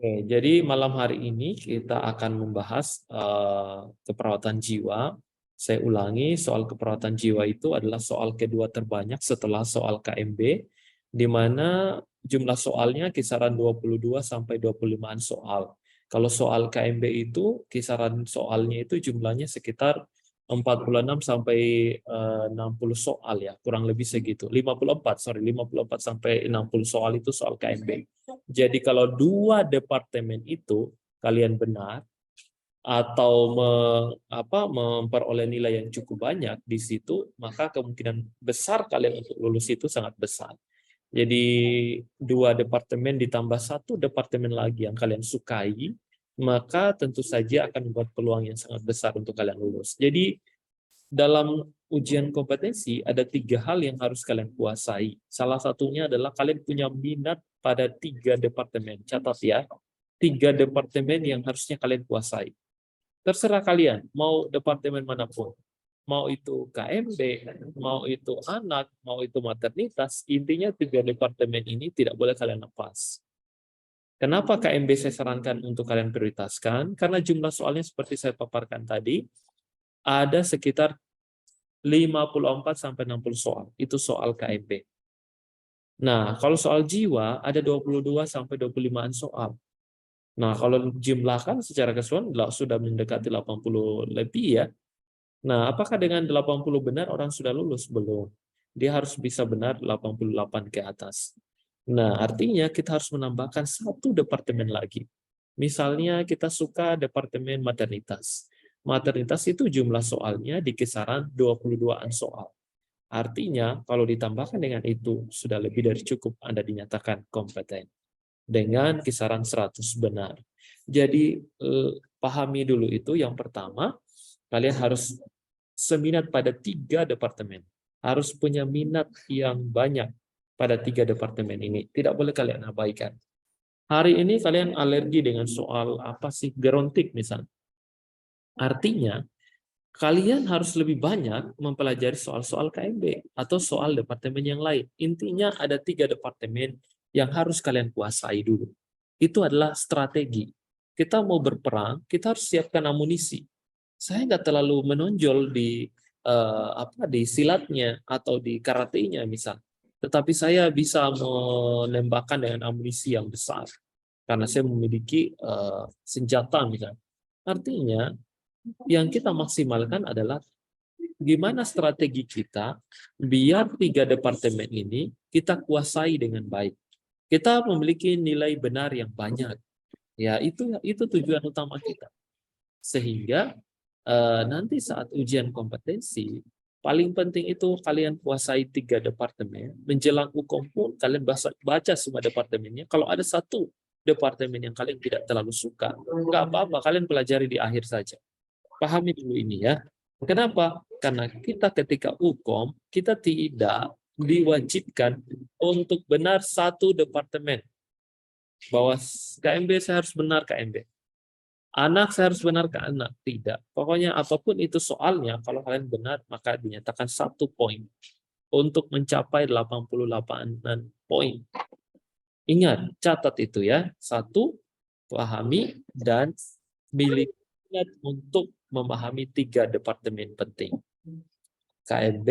Oke, jadi malam hari ini kita akan membahas keperawatan jiwa. Saya ulangi, soal keperawatan jiwa itu adalah soal kedua terbanyak setelah soal KMB, di mana jumlah soalnya kisaran 22 sampai 25-an soal. Kalau soal KMB itu kisaran soalnya itu jumlahnya sekitar 46 sampai 60 soal ya, kurang lebih segitu. 54 sampai 60 soal itu soal KMB. Jadi kalau dua departemen itu kalian benar atau memperoleh nilai yang cukup banyak di situ, maka kemungkinan besar kalian untuk lulus itu sangat besar. Jadi dua departemen ditambah satu departemen lagi yang kalian sukai, maka tentu saja akan membuat peluang yang sangat besar untuk kalian lulus. Jadi dalam ujian kompetensi ada 3 hal yang harus kalian kuasai. Salah satunya adalah kalian punya minat pada 3 departemen. Catat ya, 3 departemen yang harusnya kalian kuasai. Terserah kalian, mau departemen manapun. Mau itu KMB, mau itu anak, mau itu maternitas, intinya 3 departemen ini tidak boleh kalian lepas. Kenapa KMB saya sarankan untuk kalian prioritaskan? Karena jumlah soalnya seperti saya paparkan tadi, ada sekitar 54 sampai 60 soal. Itu soal KMB. Nah, kalau soal jiwa ada 22 sampai 25-an soal. Nah, kalau jumlahkan secara keseluruhan sudah mendekati 80 lebih ya. Nah, apakah dengan 80 benar orang sudah lulus? Belum. Dia harus bisa benar 88 ke atas. Nah, artinya kita harus menambahkan satu departemen lagi. Misalnya kita suka departemen maternitas. Maternitas itu jumlah soalnya di kisaran 22-an soal. Artinya, kalau ditambahkan dengan itu, sudah lebih dari cukup Anda dinyatakan kompeten. Dengan kisaran 100 benar. Jadi, pahami dulu itu. Yang pertama, kalian harus seminat pada 3 departemen. Harus punya minat yang banyak pada 3 departemen ini. Tidak boleh kalian abaikan. Hari ini kalian alergi dengan soal apa sih? Gerontik misalnya. Artinya, kalian harus lebih banyak mempelajari soal-soal KMB atau soal departemen yang lain. Intinya ada 3 departemen yang harus kalian kuasai dulu. Itu adalah strategi. Kita mau berperang, kita harus siapkan amunisi. Saya nggak terlalu menonjol di silatnya atau di karatenya misal. Tetapi saya bisa menembakkan dengan amunisi yang besar karena saya memiliki senjata misalnya. Artinya yang kita maksimalkan adalah gimana strategi kita biar 3 departemen ini kita kuasai dengan baik. Kita memiliki nilai benar yang banyak. Ya, itu tujuan utama kita. Sehingga nanti saat ujian kompetensi, paling penting itu kalian kuasai 3 departemen. Menjelang UKOM pun kalian baca semua departemennya. Kalau ada satu departemen yang kalian tidak terlalu suka, nggak apa-apa, kalian pelajari di akhir saja. Pahami dulu ini ya. Kenapa? Karena kita ketika UKOM, kita tidak diwajibkan untuk benar satu departemen. Bahwa KMB saya harus benar KMB. Anak saya harus benar ke anak. Tidak. Pokoknya apapun itu soalnya, kalau kalian benar, maka dinyatakan 1 poin. Untuk mencapai 88 poin. Ingat, catat itu ya. 1, pahami, dan miliki untuk memahami 3 departemen penting. KMB,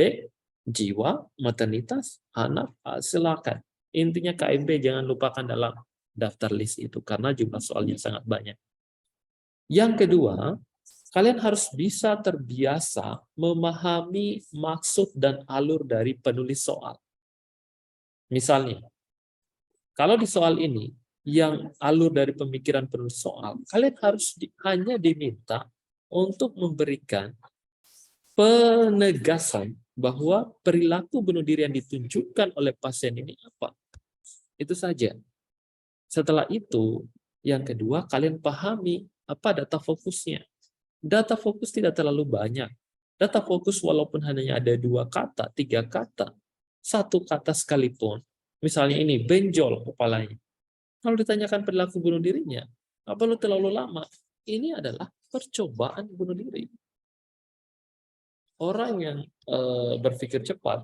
jiwa, maternitas, anak, silakan. Intinya KMB jangan lupakan dalam daftar list itu, karena jumlah soalnya sangat banyak. Yang kedua, kalian harus bisa terbiasa memahami maksud dan alur dari penulis soal. Misalnya, kalau di soal ini, yang alur dari pemikiran penulis soal, kalian harus hanya diminta untuk memberikan penegasan bahwa perilaku bunuh diri yang ditunjukkan oleh pasien ini apa. Itu saja. Setelah itu, yang kedua, kalian pahami apa data fokusnya. Data fokus tidak terlalu banyak. Data fokus walaupun hanya ada 2 kata, 3 kata, 1 kata sekalipun. Misalnya ini, benjol kepalanya. Kalau ditanyakan perilaku bunuh dirinya, nggak perlu terlalu lama. Ini adalah percobaan bunuh diri. Orang yang berpikir cepat,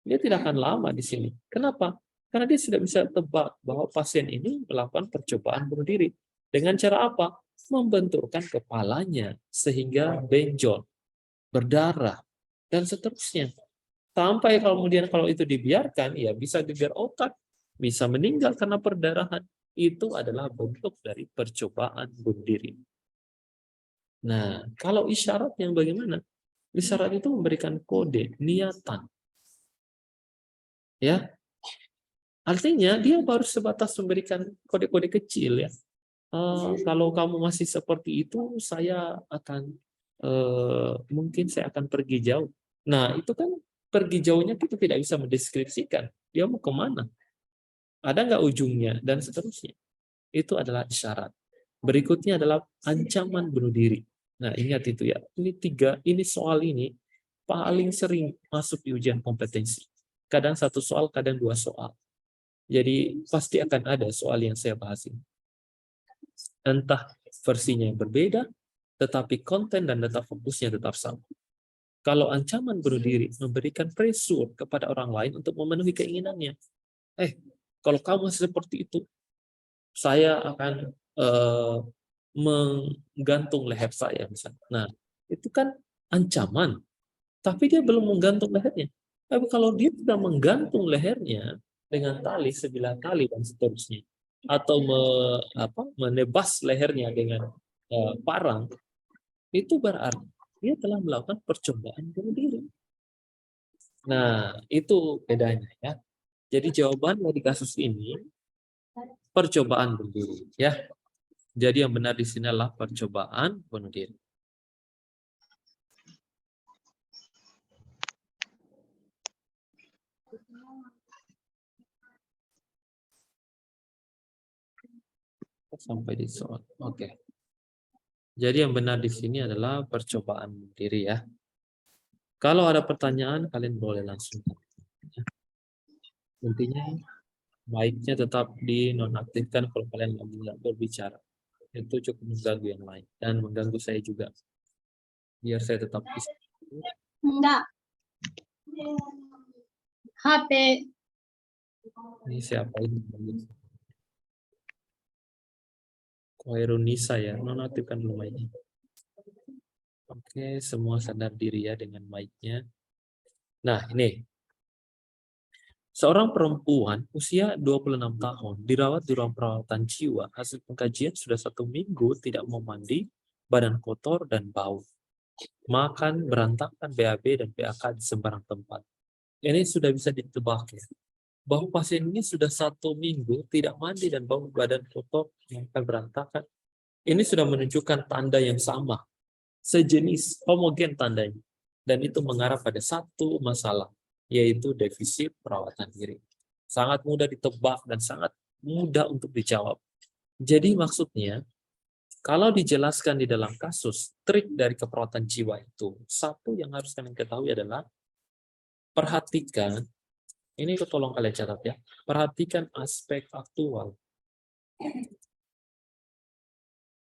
dia tidak akan lama di sini. Kenapa? Karena dia sudah bisa tebak bahwa pasien ini melakukan percobaan bunuh diri. Dengan cara apa? Membenturkan kepalanya sehingga benjol, berdarah, dan seterusnya. Sampai kemudian kalau itu dibiarkan, ya bisa gegar otak, bisa meninggal karena perdarahan. Itu adalah bentuk dari percobaan bunuh diri. Nah, kalau isyarat yang bagaimana? Isyarat itu memberikan kode, niatan. Ya, artinya dia baru sebatas memberikan kode-kode kecil ya. Kalau kamu masih seperti itu, saya akan mungkin saya akan pergi jauh. Nah, itu kan pergi jauhnya kita tidak bisa mendeskripsikan. Dia mau kemana? Ada nggak ujungnya? Dan seterusnya. Itu adalah isyarat. Berikutnya adalah ancaman bunuh diri. Nah, ingat itu ya. Ini soal ini paling sering masuk di ujian kompetensi. Kadang satu soal, kadang dua soal. Jadi pasti akan ada soal yang saya bahas ini. Entah versinya yang berbeda, tetapi konten dan data fokusnya tetap sama. Kalau ancaman bunuh diri memberikan pressure kepada orang lain untuk memenuhi keinginannya. Kalau kamu seperti itu, saya akan menggantung leher saya misalnya. Nah, itu kan ancaman, tapi dia belum menggantung lehernya. Tapi kalau dia sudah menggantung lehernya dengan tali, sebilah tali dan seterusnya, atau menebas lehernya dengan parang, itu berarti dia telah melakukan percobaan bunuh diri. Nah, itu bedanya ya. Jadi jawaban dari kasus ini percobaan bunuh diri ya. Jadi yang benar di sini adalah percobaan bunuh diri. Sampai di soal. Oke. Jadi yang benar di sini adalah percobaan bunuh diri ya. Kalau ada pertanyaan kalian boleh langsung. Intinya mic-nya tetap dinonaktifkan kalau kalian nggak berbicara. Itu cukup mengganggu yang lain dan mengganggu saya juga. Biar saya tetap bisa. Enggak. HP. Ini siapa ini? Koirunisa ya, nonaktifkan dulu mic-nya. Oke, semua sadar diri ya dengan mic-nya. Nah, ini. Seorang perempuan usia 26 tahun dirawat di ruang perawatan jiwa. Hasil pengkajian sudah 1 minggu tidak mau mandi, badan kotor dan bau. Makan berantakan, BAB dan PAK di sembarang tempat. Ini sudah bisa ditebak ya. Bahwa pasien ini sudah 1 minggu tidak mandi dan bau badan kotor, makan berantakan. Ini sudah menunjukkan tanda yang sama. Sejenis, homogen tandanya. Dan itu mengarah pada satu masalah, yaitu defisit perawatan diri. Sangat mudah ditebak dan sangat mudah untuk dijawab. Jadi maksudnya, kalau dijelaskan di dalam kasus, trik dari keperawatan jiwa itu, satu yang harus kalian ketahui adalah, perhatikan, ini tolong kalian catat ya, perhatikan aspek aktual.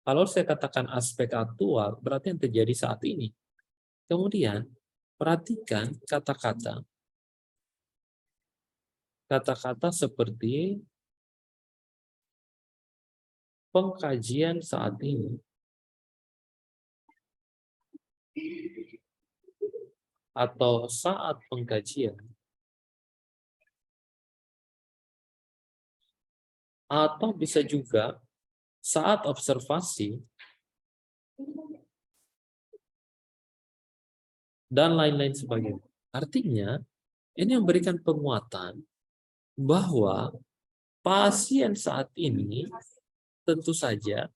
Kalau saya katakan aspek aktual, berarti yang terjadi saat ini. Kemudian, perhatikan kata-kata. Kata-kata seperti pengkajian saat ini. Atau saat pengkajian. Atau bisa juga saat observasi. Dan lain-lain sebagainya. Artinya, ini memberikan penguatan bahwa pasien saat ini tentu saja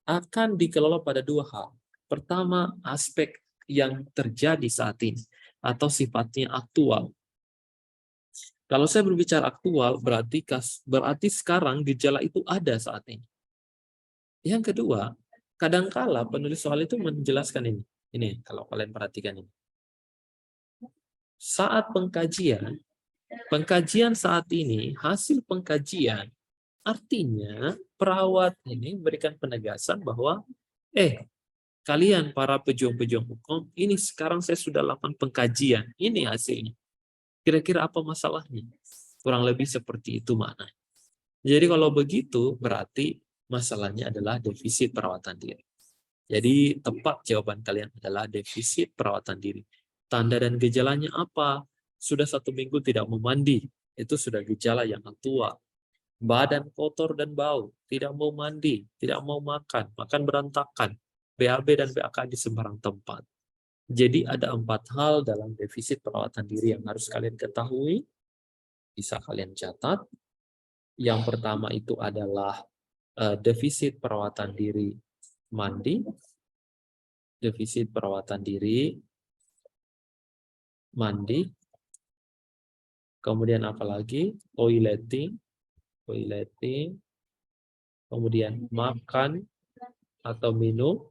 akan dikelola pada 2 hal. Pertama, aspek yang terjadi saat ini atau sifatnya aktual. Kalau saya berbicara aktual, berarti sekarang gejala itu ada saat ini. Yang kedua, kadangkala penulis soal itu menjelaskan ini. Ini kalau kalian perhatikan ini. Saat pengkajian saat ini, hasil pengkajian, artinya perawat ini memberikan penegasan bahwa kalian para pejuang-pejuang hukum, ini sekarang saya sudah lakukan pengkajian, ini hasilnya. Kira-kira apa masalahnya? Kurang lebih seperti itu maknanya. Jadi kalau begitu berarti masalahnya adalah defisit perawatan diri. Jadi tepat jawaban kalian adalah defisit perawatan diri. Tanda dan gejalanya apa? Sudah 1 minggu tidak mau mandi, itu sudah gejala yang tua. Badan kotor dan bau, tidak mau mandi, tidak mau makan, makan berantakan, BAB dan BAK di sembarang tempat. Jadi ada 4 hal dalam defisit perawatan diri yang harus kalian ketahui, bisa kalian catat. Yang pertama itu adalah defisit perawatan diri mandi, defisit perawatan diri mandi, kemudian apa lagi? Toileting, kemudian makan atau minum,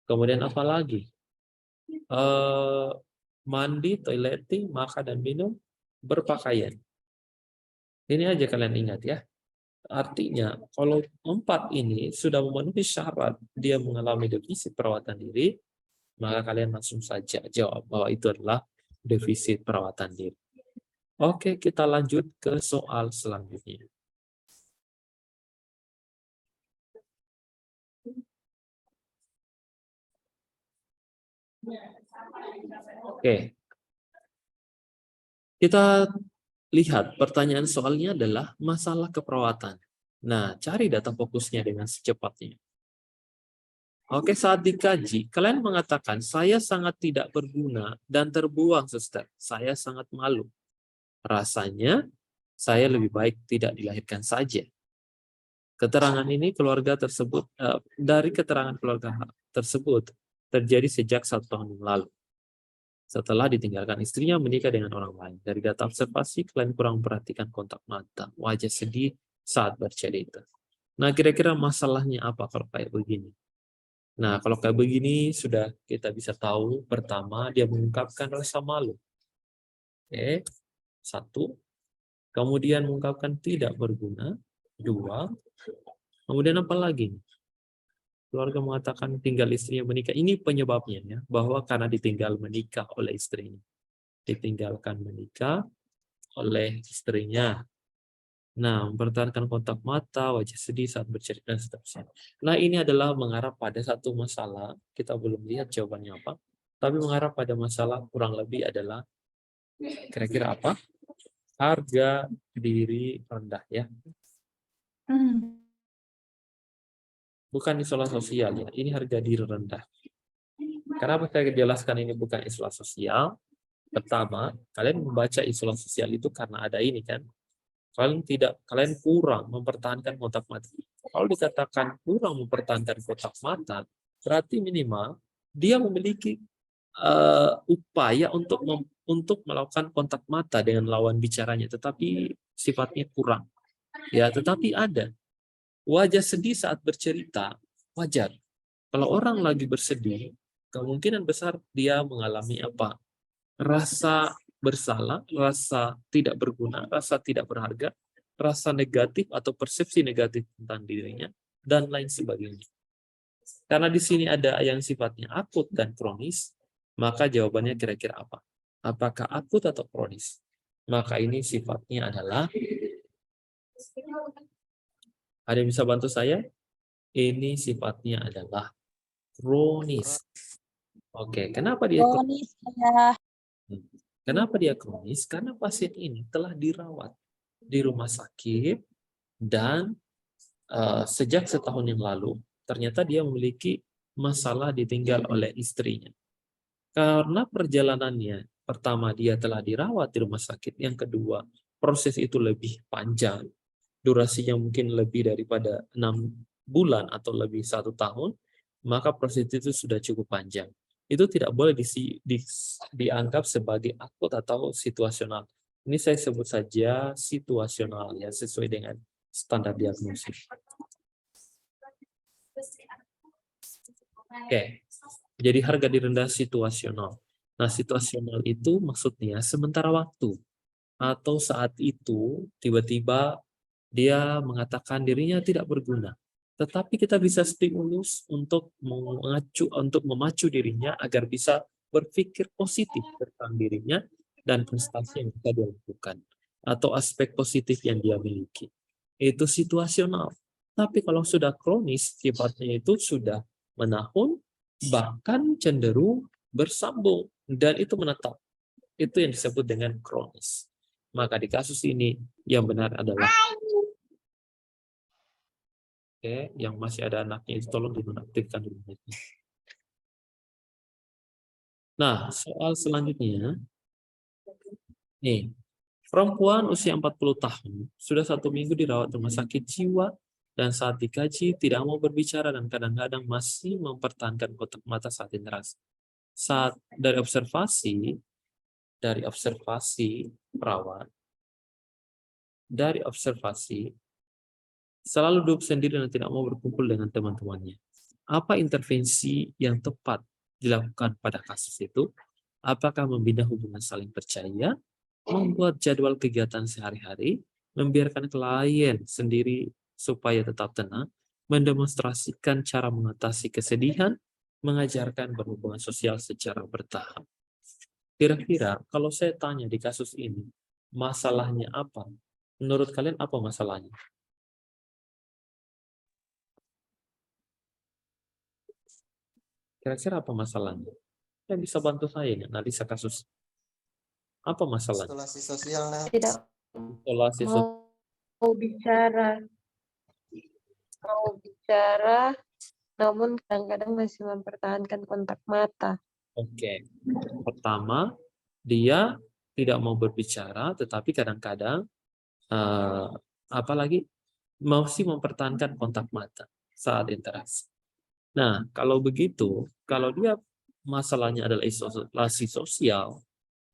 kemudian apa lagi? Mandi, toileting, makan dan minum, berpakaian. Ini aja kalian ingat ya. Artinya, kalau 4 ini sudah memenuhi syarat dia mengalami defisit perawatan diri, maka kalian langsung saja jawab bahwa itu adalah defisit perawatan diri. Oke, kita lanjut ke soal selanjutnya. Oke. Kita lihat pertanyaan soalnya adalah masalah keperawatan. Nah, cari data fokusnya dengan secepatnya. Oke, saat dikaji, kalian mengatakan, saya sangat tidak berguna dan terbuang, suster. Saya sangat malu. Rasanya, saya lebih baik tidak dilahirkan saja. Keterangan ini dari keterangan keluarga tersebut terjadi sejak 1 tahun yang lalu. Setelah ditinggalkan istrinya menikah dengan orang lain. Dari data observasi, kalian kurang memperhatikan kontak mata, wajah sedih saat bercerita. Nah, kira-kira masalahnya apa kalau kayak begini? Nah, kalau kayak begini sudah kita bisa tahu, pertama dia mengungkapkan rasa malu. Oke, 1. Kemudian mengungkapkan tidak berguna. 2. Kemudian apa lagi? Keluarga mengatakan tinggal istrinya menikah. Ini penyebabnya ya, bahwa karena ditinggal menikah oleh istrinya. Ditinggalkan menikah oleh istrinya. Nah, mempertahankan kontak mata, wajah sedih saat bercerita, dan seterusnya. Nah, ini adalah mengarah pada satu masalah. Kita belum lihat jawabannya apa. Tapi mengarah pada masalah kurang lebih adalah kira-kira apa? Harga diri rendah ya. Bukan isolasi sosial ya. Ini harga diri rendah. Kenapa saya jelaskan ini bukan isolasi sosial? Pertama, kalian membaca isolasi sosial itu karena ada ini kan. Kalian kurang mempertahankan kontak mata. Kalau dikatakan kurang mempertahankan kontak mata, berarti minimal dia memiliki upaya untuk melakukan kontak mata dengan lawan bicaranya, tetapi sifatnya kurang. Ya, tetapi ada wajah sedih saat bercerita, wajar. Kalau orang lagi bersedih, kemungkinan besar dia mengalami apa? Rasa bersalah, rasa tidak berguna, rasa tidak berharga, rasa negatif atau persepsi negatif tentang dirinya, dan lain sebagainya. Karena di sini ada yang sifatnya akut dan kronis, maka jawabannya kira-kira apa? Apakah akut atau kronis? Maka ini sifatnya adalah, ada yang bisa bantu saya? Ini sifatnya adalah kronis. Oke, kenapa dia kronis? Kenapa dia kronis? Karena pasien ini telah dirawat di rumah sakit dan sejak setahun yang lalu ternyata dia memiliki masalah ditinggal oleh istrinya. Karena perjalanannya, pertama dia telah dirawat di rumah sakit, yang kedua proses itu lebih panjang, durasinya mungkin lebih daripada 6 bulan atau lebih 1 tahun, maka proses itu sudah cukup panjang. Itu tidak boleh dianggap sebagai akut atau situasional. Ini saya sebut saja situasional ya, sesuai dengan standar diagnosis. Oke, jadi harga diri rendah situasional. Nah, situasional itu maksudnya sementara waktu atau saat itu tiba-tiba dia mengatakan dirinya tidak berguna. Tetapi kita bisa stimulus untuk memacu dirinya agar bisa berpikir positif tentang dirinya dan prestasi yang bisa dia lakukan atau aspek positif yang dia miliki. itu situasional. Tapi kalau sudah kronis, sifatnya itu sudah menahun, bahkan cenderung bersambung, dan itu menetap. Itu yang disebut dengan kronis. Maka di kasus ini yang benar adalah yang masih ada anaknya itu tolong dinonaktifkan dulu. Nah, soal selanjutnya, nih, perempuan usia 40 tahun sudah 1 minggu dirawat rumah sakit jiwa dan saat dikaji tidak mau berbicara dan kadang-kadang masih mempertahankan kontak mata saat interaksi. Saat dari observasi perawat, dari observasi selalu duduk sendiri dan tidak mau berkumpul dengan teman-temannya. Apa intervensi yang tepat dilakukan pada kasus itu? Apakah membina hubungan saling percaya, membuat jadwal kegiatan sehari-hari, membiarkan klien sendiri supaya tetap tenang, mendemonstrasikan cara mengatasi kesedihan, mengajarkan berhubungan sosial secara bertahap. Kira-kira kalau saya tanya di kasus ini, masalahnya apa? Menurut kalian apa masalahnya? Kira-kira apa masalahnya? Yang bisa bantu saya ini, analisa kasus. Apa masalahnya? Isolasi sosial nah. Tidak Isolasi sosial. mau bicara, namun kadang-kadang masih mempertahankan kontak mata. Oke. Pertama, dia tidak mau berbicara, tetapi kadang-kadang apalagi masih mempertahankan kontak mata saat interaksi. Nah, kalau begitu, kalau dia masalahnya adalah isolasi sosial,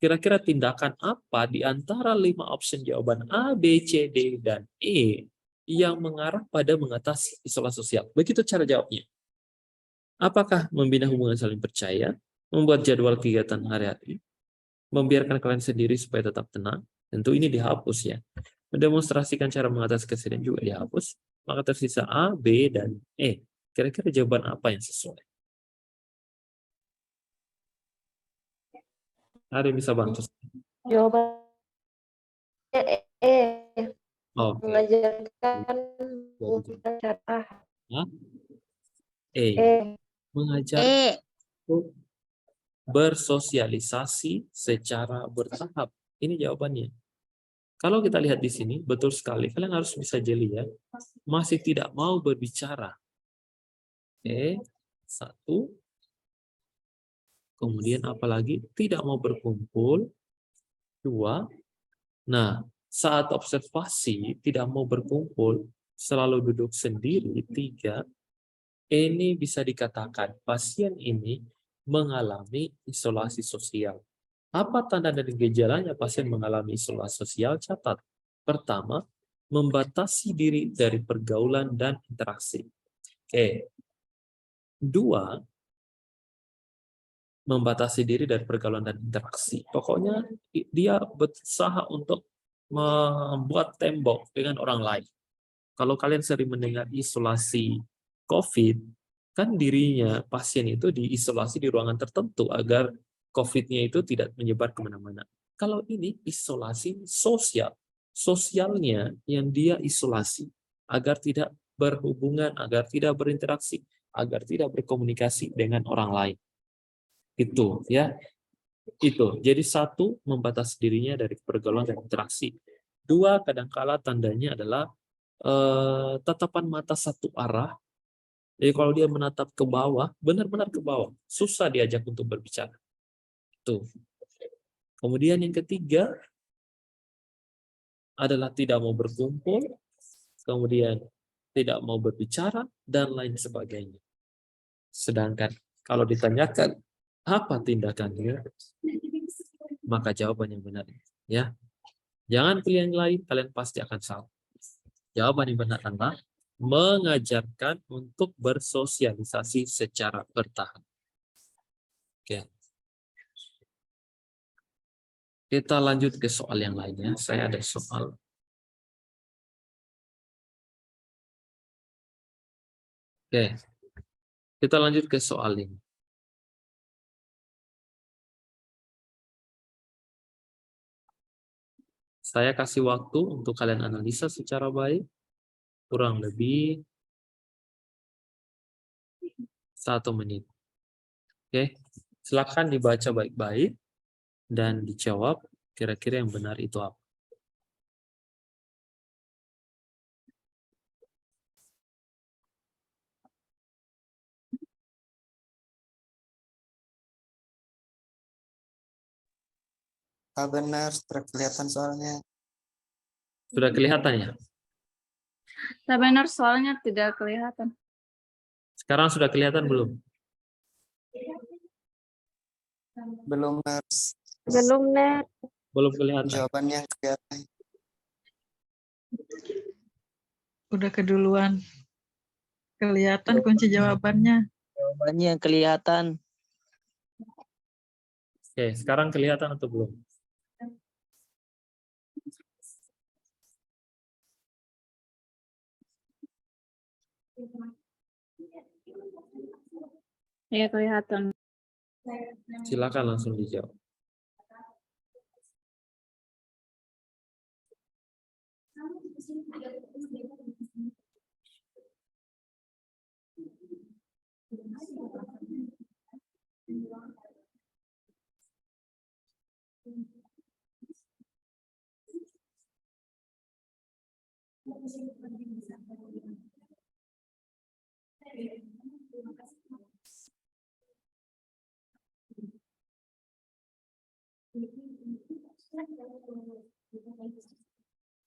kira-kira tindakan apa di antara 5 opsi jawaban A, B, C, D, dan E yang mengarah pada mengatasi isolasi sosial? Begitu cara jawabnya. Apakah membina hubungan saling percaya, membuat jadwal kegiatan hari-hari, membiarkan kalian sendiri supaya tetap tenang? Tentu ini dihapus ya. Mendemonstrasikan cara mengatasi kesedihan juga dihapus. Maka tersisa A, B, dan E. Kira-kira jawaban apa yang sesuai? Ada yang bisa bantu? Jawabannya E. Oke. Mengajarkan hubungan cara Hah? E. E. Mengajar untuk bersosialisasi secara bertahap. Ini jawabannya. Kalau kita lihat di sini, betul sekali. Kalian harus bisa jeli ya. Masih tidak mau berbicara. Oke. 1. Kemudian apalagi? Tidak mau berkumpul. 2. Nah, saat observasi tidak mau berkumpul, selalu duduk sendiri. 3. Ini bisa dikatakan pasien ini mengalami isolasi sosial. Apa tanda dan gejalanya pasien mengalami isolasi sosial? Catat. Pertama, membatasi diri dari pergaulan dan interaksi. Oke. 2, membatasi diri dari pergaulan dan interaksi. Pokoknya dia berusaha untuk membuat tembok dengan orang lain. Kalau kalian sering mendengar isolasi COVID, kan dirinya pasien itu diisolasi di ruangan tertentu agar COVID-nya itu tidak menyebar kemana-mana. Kalau ini isolasi sosial, sosialnya yang dia isolasi agar tidak berhubungan, agar tidak berinteraksi, agar tidak berkomunikasi dengan orang lain. Itu ya. Itu. Jadi 1, membatasi dirinya dari pergaulan dan interaksi. 2, kadangkala tandanya adalah tatapan mata satu arah. Jadi kalau dia menatap ke bawah, benar-benar ke bawah, susah diajak untuk berbicara. Tuh. Kemudian yang ketiga adalah tidak mau berkumpul, kemudian tidak mau berbicara, dan lain sebagainya. Sedangkan kalau ditanyakan apa tindakannya, maka jawaban yang benar ya. Jangan pilih yang lain, kalian pasti akan salah. Jawaban yang benar adalah mengajarkan untuk bersosialisasi secara bertahap. Oke. Kita lanjut ke soal yang lainnya. Saya ada soal. Oke. Kita lanjut ke soal ini. Saya kasih waktu untuk kalian analisa secara baik. kurang lebih 1 menit. Oke, silakan dibaca baik-baik dan dijawab kira-kira yang benar itu apa. Benar, terkelihatan soalnya. Sudah kelihatan ya? Tak benar soalnya tidak kelihatan. Sekarang sudah kelihatan belum? Belum, Nars. Belum, Ner. Belum kelihatan. Jawabannya kelihatan. Udah keduluan. Kelihatan kunci jawabannya. Jawabannya yang kelihatan. Oke, sekarang kelihatan atau belum? Ya kelihatan. Silakan langsung dijawab.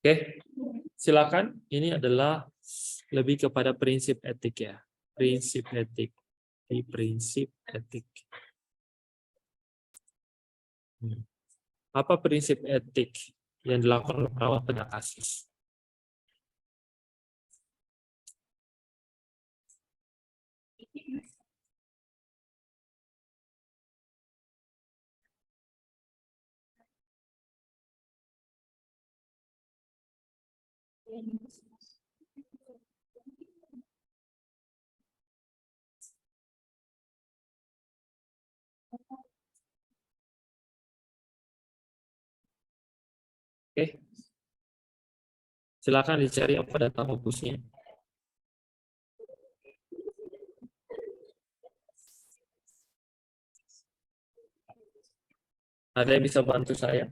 Oke, silakan. Ini adalah lebih kepada prinsip etik ya. Prinsip etik. Di prinsip etik. Apa prinsip etik yang dilakukan oleh perawat pada kasus? Oke, silakan dicari apa data fokusnya. Ada yang bisa bantu saya?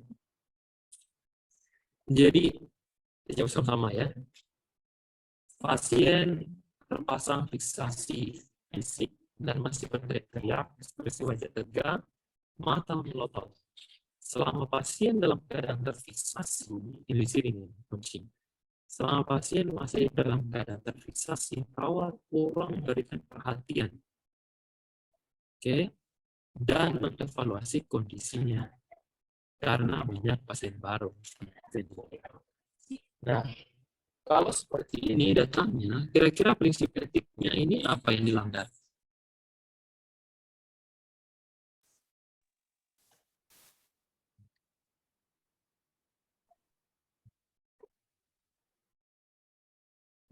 Jadi, jawab sama ya. Pasien terpasang fiksasi fisik dan masih berteriak, ekspresi wajah tegang, mata melotot. Selama pasien dalam keadaan terfiksasi, ini sini kunci. Selama pasien masih dalam keadaan terfiksasi, perawat kurang memberikan perhatian. Oke, dan mengevaluasi kondisinya. Karena banyak pasien baru. Nah, kalau seperti ini datangnya, kira-kira prinsip etiknya ini apa yang dilanggar?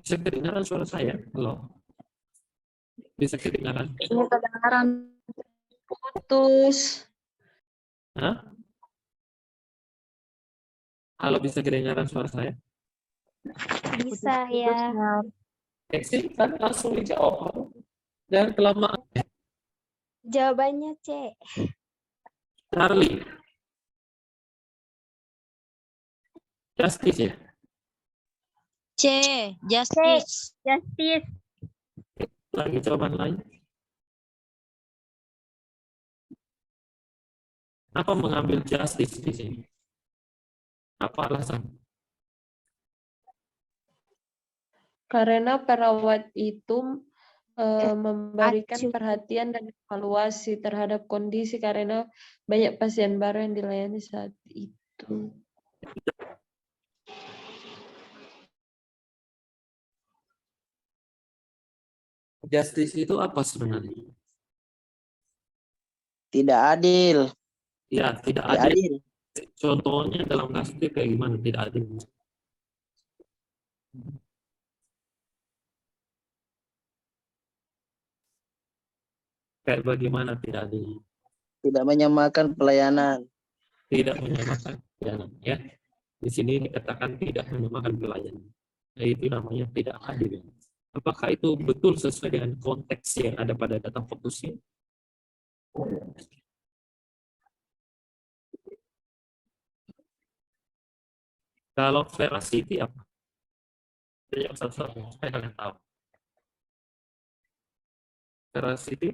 Bisa kedengaran suara saya? Halo? Bisa kedengaran? Ini kedengaran. Putus. Hah? Halo, bisa kedengaran suara saya? Bisa ya. Exit kan langsung dijawab. Jangan kelamaan. Jawabannya C. Charlie. Justice ya? C. Justice. Justice. Lagi jawaban lain. Apa mengambil justice di sini? Apa alasan? Karena perawat itu memberikan acuh. perhatian dan evaluasi terhadap kondisi karena banyak pasien baru yang dilayani saat itu. Justice itu apa sebenarnya? Tidak adil. Ya, tidak Tidak adil. adil. Contohnya dalam kasus itu kayak gimana? Tidak adil. Kayak bagaimana tidak adil? Tidak menyamakan pelayanan. Tidak menyamakan pelayanan. Ya, di sini dikatakan tidak menyamakan pelayanan. itu namanya tidak adil. Apakah itu betul sesuai dengan konteks yang ada pada data fokusnya? Kalau veracity apa? Yang satu-satu, supaya kalian tahu. Veracity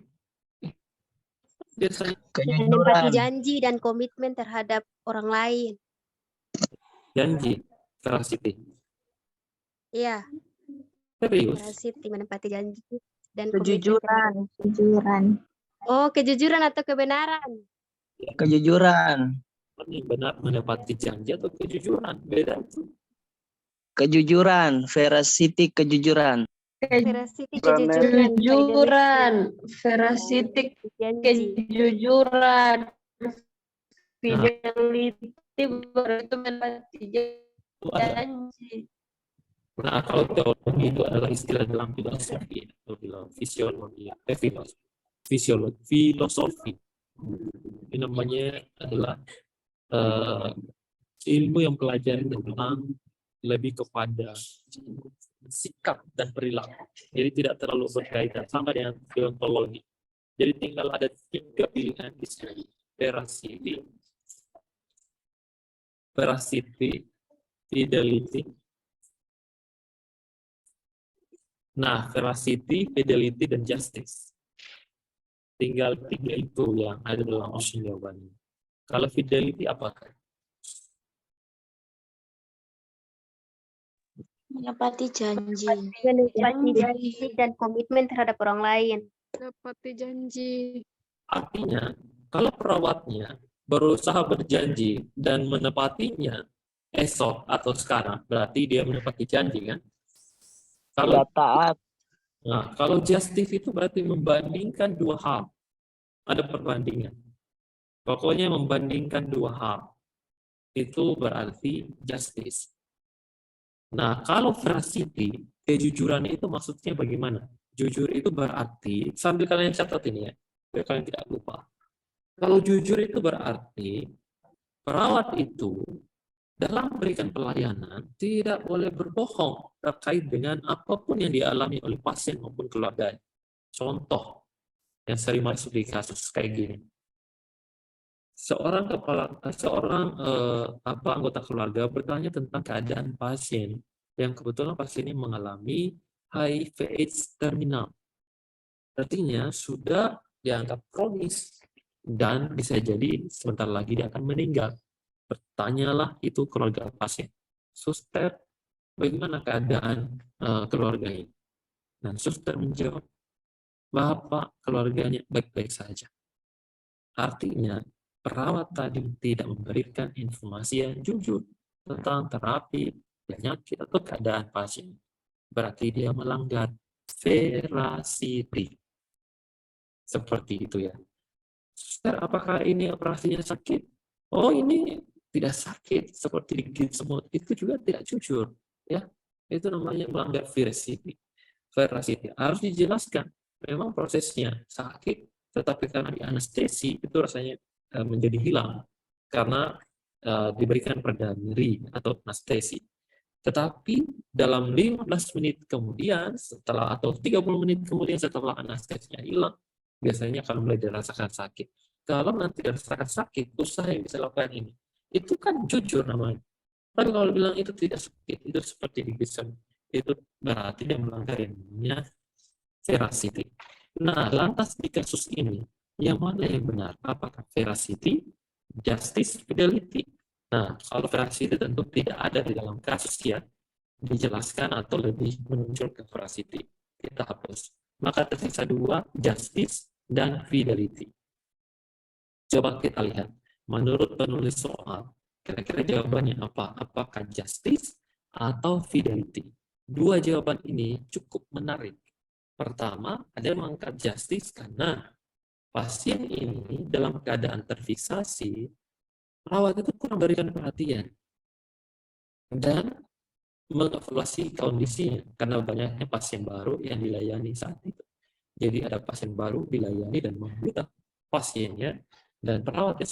biasanya Menepati Kejujuran. janji dan komitmen terhadap orang lain. janji, veracity. Iya, Serius? veracity, menepati janji dan Kejujuran. kejujuran. Oh, kejujuran atau kebenaran. Kejujuran. Ini benar menepati janji atau kejujuran? Beda itu. Kejujuran. Veracity kejujuran. Veracity, kejujuran. Kejujuran, veracity, Janji. kejujuran, fidelity baru itu menepati Itu ada. janji. Nah, kalau teologi itu adalah istilah dalam filosofi atau dalam fisiologi, filosofi. Ini namanya adalah ilmu yang pelajari tentang lebih kepada sikap dan perilaku. Jadi tidak terlalu berkaitan sama dengan deontologi. Jadi tinggal ada 3 pilihan di sini. Veracity, fidelity. Nah, veracity, fidelity, dan justice. Tinggal 3 itu yang ada dalam option jawabannya. Kalau fidelity apakah? Menepati janji. Janji. Janji dan komitmen terhadap orang lain. Menepati janji. Artinya, kalau perawatnya berusaha berjanji dan menepatinya esok atau sekarang, berarti dia menepati janji kan? Kalau Tidak taat. Nah, kalau justice itu berarti membandingkan 2 hal. Ada perbandingan. Pokoknya membandingkan 2 hal. Itu berarti justice. Nah, kalau veracity, kejujuran itu maksudnya bagaimana? Jujur itu berarti, sambil kalian catat ini ya, biar kalian tidak lupa. Kalau jujur itu berarti, perawat itu dalam memberikan pelayanan tidak boleh berbohong terkait dengan apapun yang dialami oleh pasien maupun keluarga. Contoh yang sering masuk di kasus kayak gini. Seorang anggota keluarga bertanya tentang keadaan pasien yang kebetulan pasien ini mengalami HIV/AIDS terminal. Artinya sudah dianggap kronis dan bisa jadi sebentar lagi dia akan meninggal. Bertanyalah itu keluarga pasien. Suster, bagaimana keadaan keluarga ini? Dan suster menjawab, Bapak keluarganya baik-baik saja. Artinya, perawat tadi tidak memberikan informasi yang jujur tentang terapi, penyakit, atau keadaan pasien. Berarti dia melanggar veracity. Seperti itu ya. Suster, apakah ini operasinya sakit? Oh, ini tidak sakit seperti digigit semut. Itu juga tidak jujur, ya. Itu namanya melanggar veracity. Harus dijelaskan. Memang prosesnya sakit, tetapi karena di anestesi itu rasanya menjadi hilang karena diberikan pereda nyeri atau anestesi. Tetapi dalam 15 menit kemudian atau 30 menit kemudian setelah anestesinya hilang, biasanya akan mulai dirasakan sakit. Kalau nanti dirasakan sakit, usaha yang bisa lakukan ini. Itu kan jujur namanya. Tapi kalau bilang itu tidak sakit, itu seperti digigit, itu berarti dia melanggar yang namanya veracity. Nah, lantas di kasus ini, yang mana yang benar? Apakah veracity, justice, fidelity? Nah, kalau veracity tentu tidak ada di dalam kasus ya, dijelaskan atau lebih menunjuk ke veracity. Kita hapus. Maka tersisa 2, justice dan fidelity. Coba kita lihat. Menurut penulis soal, kira-kira jawabannya apa? Apakah justice atau fidelity? 2 jawaban ini cukup menarik. Pertama, ada yang mengangkat justice karena pasien ini dalam keadaan terfiksasi, perawat itu kurang berikan perhatian dan mengevaluasi kondisinya karena banyaknya pasien baru yang dilayani saat itu. Jadi ada pasien baru dilayani dan membutuhkan pasiennya dan perawatnya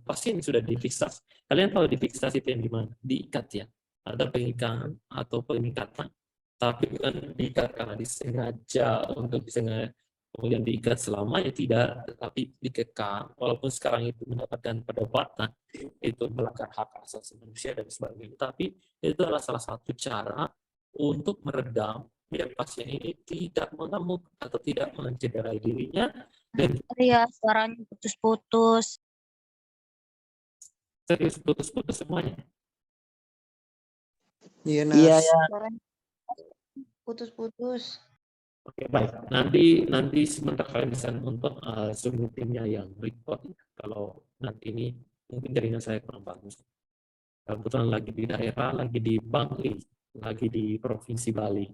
pasien sudah difiksasi. Kalian tahu difiksasi itu yang di mana? Diikat ya. ada pengikatan atau pengikatan, tapi bukan diikat karena disengaja untuk disengaja kemudian diikat selamanya, tidak, tetapi dikekang walaupun sekarang itu mendapatkan perdebatan itu melanggar hak asasi manusia dan sebagainya, tapi itu adalah salah satu cara untuk meredam biar pasien ini tidak mengamuk atau tidak mencederai dirinya dan Iya, suaranya putus-putus. serius putus-putus semuanya. Iya, Iya, Nars. ya. Suaranya putus-putus. Oke, baik. Nanti sebentar kalian bisa nonton Zoom meeting-nya yang record. Kalau nanti ini mungkin jaringan saya kurang bagus. Kebetulan lagi di daerah, lagi di Bangli, lagi di Provinsi Bali.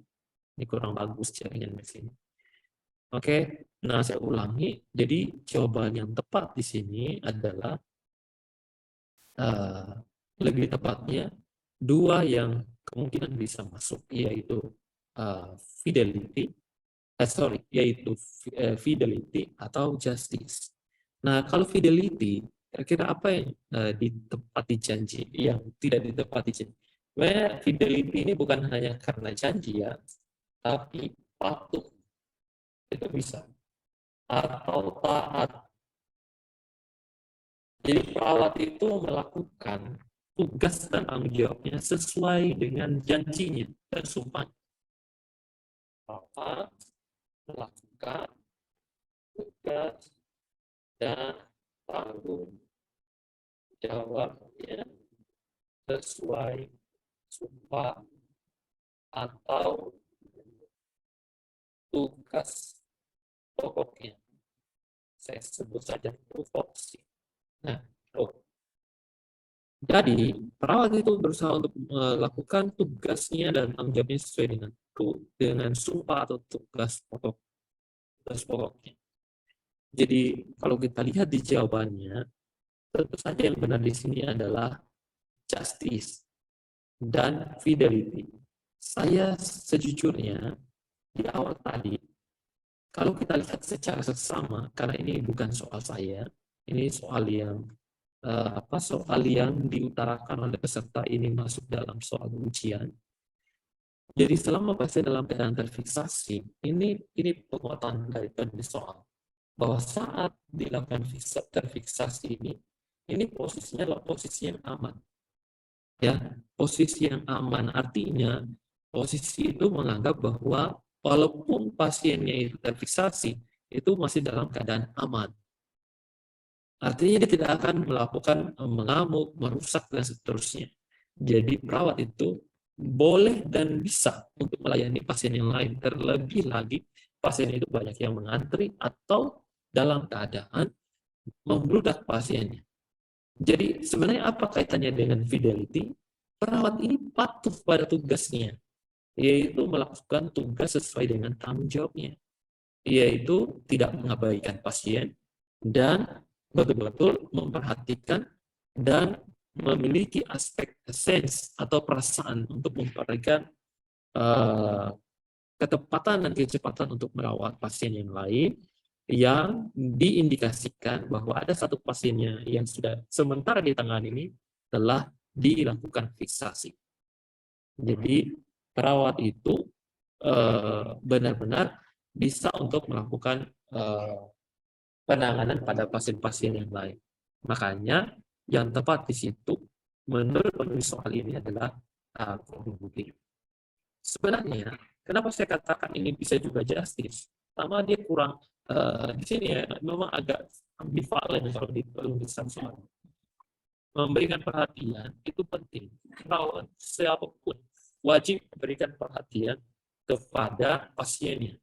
Ini kurang bagus jaringan di sini. Oke, nah saya ulangi. Jadi jawaban yang tepat di sini adalah lebih tepatnya dua yang kemungkinan bisa masuk, yaitu fidelity, fidelity atau justice. Nah, kalau fidelity, kira-kira apa yang ditepati janji, yang tidak ditepati janji? Sebenarnya fidelity ini bukan hanya karena janji ya, tapi patuh itu bisa, atau taat. Jadi perawat itu melakukan tugas dan tanggung jawabnya sesuai dengan janjinya dan sumpahnya. Perawat melakukan tugas dan tanggung jawabnya sesuai sumpah atau tugas pokoknya. Saya sebut saja tupoksi. Nah, jadi perawat itu berusaha untuk melakukan tugasnya dan tanggung jawabnya sesuai dengan sumpah atau tugas pokoknya. Jadi kalau kita lihat di jawabannya, tentu saja yang benar di sini adalah justice dan fidelity. Saya sejujurnya di awal tadi, kalau kita lihat secara seksama, karena ini bukan soal saya, ini soal yang diutarakan oleh peserta ini masuk dalam soal ujian. Jadi selama pasien dalam keadaan terfiksasi, ini penguatan dari penulis soal bahwa saat dilakukan terfiksasi ini posisinya adalah posisi yang aman. Ya, posisi yang aman artinya posisi itu menganggap bahwa walaupun pasiennya itu terfiksasi, itu masih dalam keadaan aman. Artinya dia tidak akan melakukan mengamuk, merusak, dan seterusnya. Jadi perawat itu boleh dan bisa untuk melayani pasien yang lain. Terlebih lagi pasien itu banyak yang mengantri atau dalam keadaan membludak pasiennya. Jadi sebenarnya apa kaitannya dengan fidelity? Perawat ini patuh pada tugasnya, yaitu melakukan tugas sesuai dengan tanggung jawabnya, yaitu tidak mengabaikan pasien dan betul-betul memperhatikan dan memiliki aspek sense atau perasaan untuk memperhatikan ketepatan dan kecepatan untuk merawat pasien yang lain yang diindikasikan bahwa ada satu pasiennya yang sudah sementara ditangani ini telah dilakukan fiksasi. Jadi perawat itu benar-benar bisa untuk melakukan penanganan pada pasien-pasien yang lain. Makanya yang tepat di situ menurut penulis soal ini adalah kognitif. Sebenarnya kenapa saya katakan ini bisa juga justice? Pertama dia kurang di sini ya memang agak ambivalen kalau di penulisan soal. Memberikan perhatian itu penting. Perawat siapapun wajib memberikan perhatian kepada pasiennya.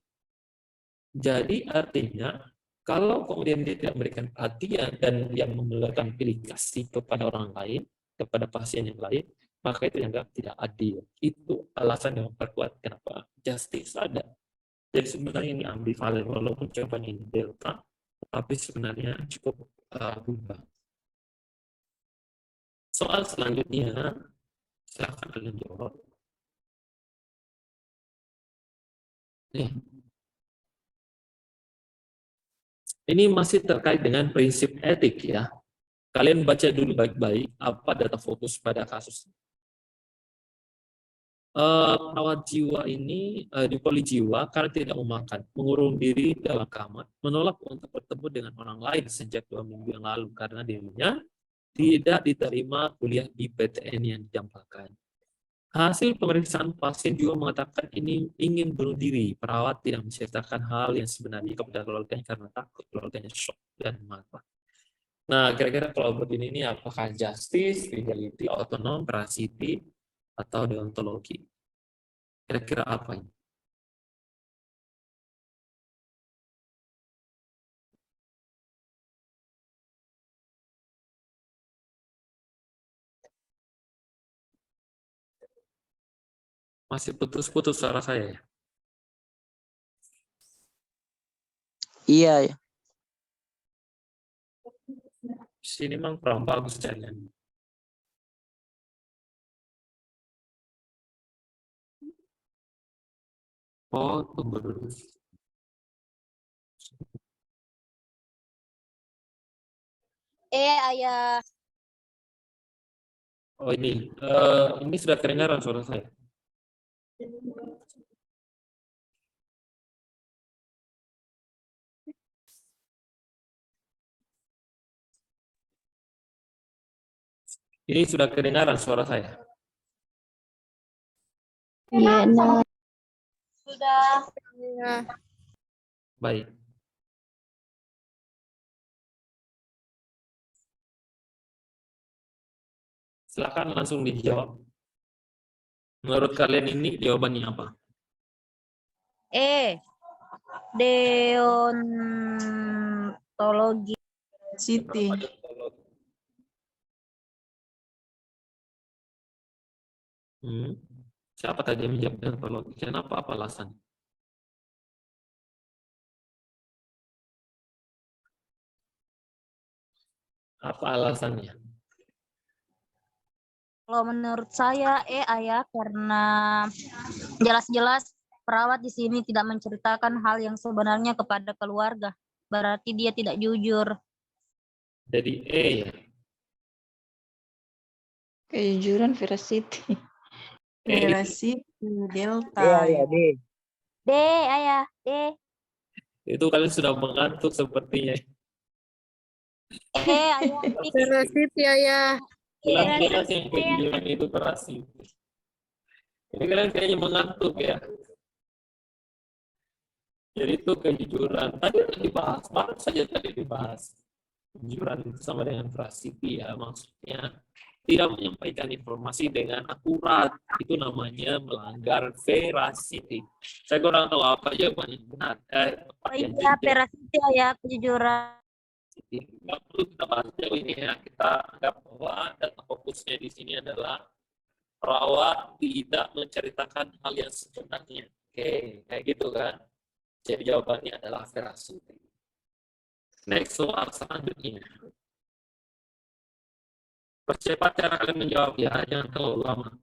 Jadi artinya kalau kemudian dia tidak memberikan perhatian dan yang memberikan pilih kasih kepada orang lain, kepada pasien yang lain, maka itu dianggap tidak adil. Itu alasan yang memperkuat kenapa justice ada. Jadi sebenarnya ini ambivalen, walaupun jawaban ini delta, tapi sebenarnya cukup berubah. Soal selanjutnya, silakan kalian jawab. Nih. Ini masih terkait dengan prinsip etik ya. Kalian baca dulu baik-baik apa data fokus pada kasus. perawat jiwa ini di polijiwa karena tidak mau makan, mengurung diri dalam kamar, menolak untuk bertemu dengan orang lain sejak 2 minggu yang lalu karena dirinya tidak diterima kuliah di PTN yang dijampakkan. Hasil pemeriksaan pasien juga mengatakan ini ingin bunuh diri. Perawat tidak menceritakan hal yang sebenarnya kepada keluarganya karena takut keluarganya shock dan marah. Nah, kira-kira kalau begini ini apakah justice, legality, autonom, veracity, atau deontologi? Kira-kira apa ini? Masih putus-putus suara saya ya? Iya, ya. Sini memang kurang bagus jaringan. Oh, tunggu dulu. Ayah. Oh ini sudah kedengaran suara saya. Ini sudah kedengaran suara saya. Iya, nah. Sudah. Ya. Baik. Silakan langsung dijawab. Menurut kalian ini jawabannya apa? Deontologi. Siti. Siapa tadi yang menjawab deontologi? Kenapa? Apa alasan? Apa alasannya? Kalau menurut saya, ayah, karena jelas-jelas perawat di sini tidak menceritakan hal yang sebenarnya kepada keluarga. Berarti dia tidak jujur. Jadi ya. Kejujuran, veracity. Veracity, delta. Iya, D. Ayah. Itu kalian sudah mengantuk sepertinya. Ayah. Veracity ya. Jelas-jelas yang kejujuran itu veracity. Ini kalian kayaknya mengantuk ya. Jadi itu kejujuran. Tadi sudah dibahas, baru saja tadi dibahas. Kejujuran itu sama dengan veracity ya. Maksudnya tidak menyampaikan informasi dengan akurat. Itu namanya melanggar veracity. Saya kurang tahu apa jawabannya benar. Iya, veracity ya, kejujuran. Nggak perlu kita bahas jauh ini ya. Kita anggap bahwa data fokusnya di sini adalah perawat tidak menceritakan hal yang sebenarnya. Oke, kayak gitu kan. Jadi jawabannya adalah veracity. Next soal selanjutnya. Percepat cara kalian menjawab ya, jangan terlalu lama.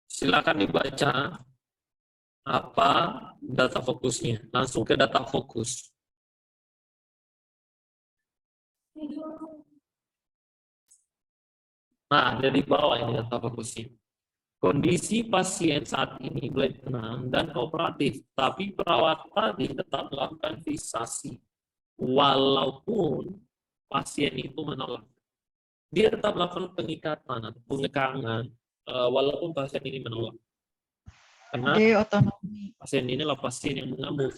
Silakan dibaca apa data fokusnya. Langsung ke data fokus. Nah, dari bawah ini data fokusnya. Kondisi pasien saat ini mulai tenang dan kooperatif, tapi perawat tadi tetap melakukan visitasi. Walaupun pasien itu menolak. Dia tetap melakukan pengikatan atau pengekangan, walaupun pasien ini menolak. Karena D, otonomi. pasien ini adalah pasien yang mengamuk.